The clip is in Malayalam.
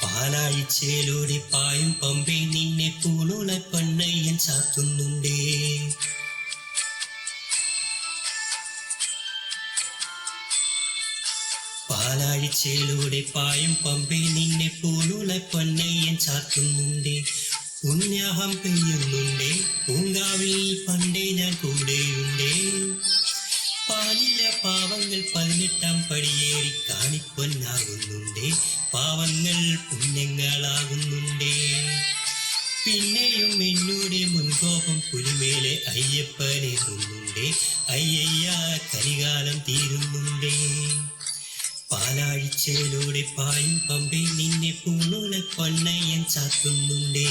പാലാഴിച്ചേലൂടെ പായും പമ്പേ നിന്നെ പൂണുള പണ്ണയ്യൻ ചാത്തുന്നുണ്ടേ. പാലാഴിച്ചേലൂടെ പായും പമ്പേ നിന്നെ പൂണുള പണ്ണയ്യൻ ചാത്തുന്നുണ്ടേ. പുണ്യാഹം പെയ്യുന്നുണ്ടേ പൂങ്കാവിൽ പണ്ടേ ഞാൻ കൂടെയുണ്ടേ. പാലില്ല പാവങ്ങൾ 18-ാം പടിയേറി കാണിപ്പൊന്നാകുന്നുണ്ടേ. പാവങ്ങൾ പുണ്യങ്ങളാകുന്നുണ്ടേ. പിന്നെയും എന്നോടെ മുൻകോപം പുലിമേലെ അയ്യപ്പനേറുന്നുണ്ടേ. അയ്യയ്യ കരികാലം തീരുന്നുണ്ടേ. പാലാഴിച്ചേലൂടെ പായും പമ്പേ നിന്നെ പൂണുല പൊന്നയ്യൻ ചാത്തുന്നുണ്ടേ.